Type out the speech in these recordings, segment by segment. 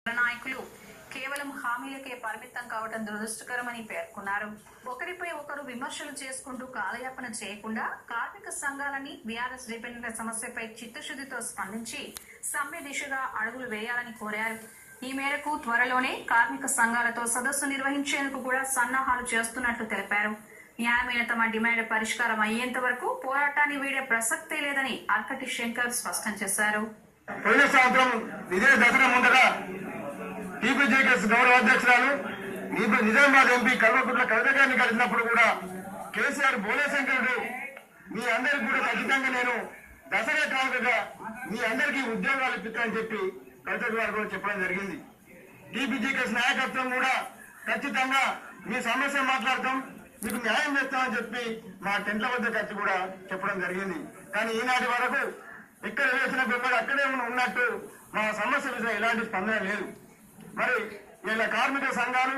నాయకులు కేవలం హామీలకే పరిమితం కావడం దురదృష్టకరమని పేర్కొన్నారు. ఒకరిపై ఒకరు విమర్శలు చేసుకుంటూ కాలయాపన చేయకుండా కార్మిక సంఘాలని బీఆర్ఎస్ డిపెండెంట్ల సమస్యపై చిత్తశుద్ధితో స్పందించి సమ్మె దిశగా అడుగులు వేయాలని కోరారు. ఈ మేరకు త్వరలోనే కార్మిక సంఘాలతో సదస్సు నిర్వహించేందుకు కూడా సన్నాహాలు చేస్తున్నట్లు తెలిపారు. న్యాయమైన తమ డిమాండ్ పరిష్కారం అయ్యేంత వరకు పోరాటాన్ని వీడే ప్రసక్తే లేదని అర్కటి శంకర్ స్పష్టం చేశారు. పోయిన సంవత్సరం ఇదే దసరా ముందర టీపీజేకేఎస్ గౌరవ అధ్యక్షురాలు నిజామాబాద్ ఎంపీ కల్వకుంట్ల కవిత గారిని కలిసినప్పుడు కూడా కేసీఆర్ బోలేశంకరుడు మీ అందరికి కూడా ఖచ్చితంగా నేను దసరా కానుకగా మీ అందరికీ ఉద్యోగాలు ఇప్పిస్తానని చెప్పి కవిత గారు కూడా చెప్పడం జరిగింది. టీపీజేకేఎస్ నాయకత్వం కూడా ఖచ్చితంగా మీ సమస్య మాట్లాడతాం, మీకు న్యాయం చేస్తామని చెప్పి మా టెంట్ల వద్దకు వచ్చి కూడా చెప్పడం జరిగింది. కానీ ఈనాటి వరకు ఇక్కడ వేసిన బొమ్మలు అక్కడే ఉన్నట్టు మా సమస్య మీద ఎలాంటి స్పందన లేదు. మరి ఇలా కార్మిక సంఘాలు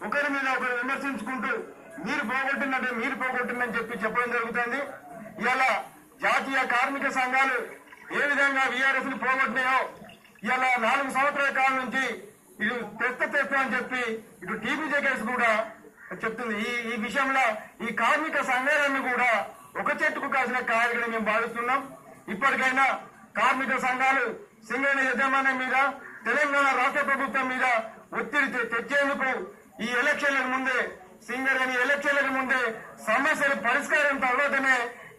ఒకరి మీద ఒకరు విమర్శించుకుంటూ మీరు పోగొట్టిందని చెప్పడం జరుగుతుంది. ఇలా జాతీయ కార్మిక సంఘాలు ఏ విధంగా వీఆర్ఎస్ ని పోగొట్టినాయో ఇలా 4 సంవత్సరాల కాలం నుంచి ఇటు తెస్తా అని చెప్పి ఇటు టీపీజేకేఎస్ కూడా చెప్తుంది. ఈ విషయంలో ఈ కార్మిక సంఘాలను కూడా ఒక చెట్టుకు కాసిన కాయలుగా మేము భావిస్తున్నాం. ఇప్పటికైనా కార్మిక సంఘాలు సింగరేణి యజమాన్యం మీద తెలంగాణ రాష్ట్ర ప్రభుత్వం మీద ఒత్తిడి తెచ్చేందుకు ఈ ఎలక్షన్లకు ముందే సింగరేణి ఎలక్షన్లకు ముందే సమస్యలు పరిష్కారం తర్వాతనే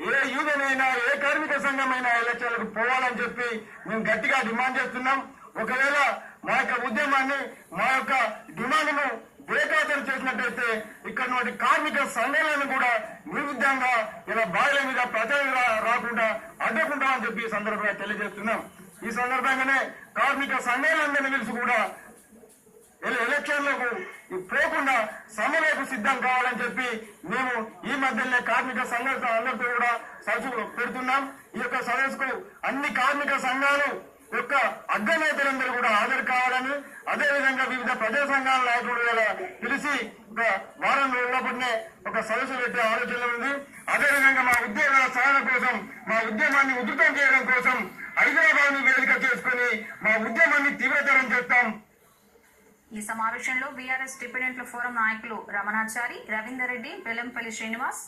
ఏ యూనియన్ అయినా ఏ కార్మిక సంఘం అయినా ఎలక్షన్లకు పోవాలని చెప్పి మేము గట్టిగా డిమాండ్ చేస్తున్నాం. ఒకవేళ మా యొక్క ఉద్యమాన్ని మా యొక్క డిమాండ్ను బేఖాతరు చేసినట్టయితే ఇక్కడ కార్మిక సంఘాలను కూడా నిర్విధంగా ఇలా బాయిల మీద ప్రచారం రాకుండా అడ్డుకుంటామని చెప్పి ఈ సందర్భంగా తెలియజేస్తున్నాం. ఈ సందర్భంగానే కార్మిక సంఘాలందరినీ పిలిచి కూడా ఎలక్షన్లకు పోకుండా సమ్మెలకు సిద్ధం కావాలని చెప్పి మేము ఈ మధ్యనే కార్మిక సంఘాలతో అందరితో కూడా సదస్సు పెడుతున్నాం. ఈ యొక్క సదస్సుకు అన్ని కార్మిక సంఘాలు యొక్క అగ్రనేతలందరూ కూడా హాజరు కావాలని, అదేవిధంగా వివిధ ప్రజా సంఘాల నాయకులు పిలిచి ఒక వారం రోజులపటినే ఒక సదస్సు పెట్టే ఆలోచన ఉంది. అదేవిధంగా మా ఉద్యోగాల సాధన కోసం, మా ఉద్యమాన్ని ఉధృతం చేయడం కోసం హైదరాబాద్ ను వేదిక చేసుకుని మా ఉద్యమాన్ని తీవ్రతరం చేస్తాం. ఈ సమావేశంలో బీఆర్ఎస్ డిపెండెంట్ల ఫోరం నాయకులు రమణాచారి, రవీందర్ రెడ్డి, బెల్లంపల్లి శ్రీనివాస్,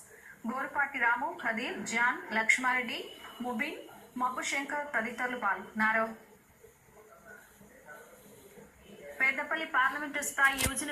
గోరపాటి రాము, ఖదీర్, జాన్, లక్ష్మారెడ్డి, ముబిన్, మబ్బు శంకర్ తదితరులు పాల్గొన్నారు. పెద్దపల్లి పార్లమెంటు స్థాయి యువజన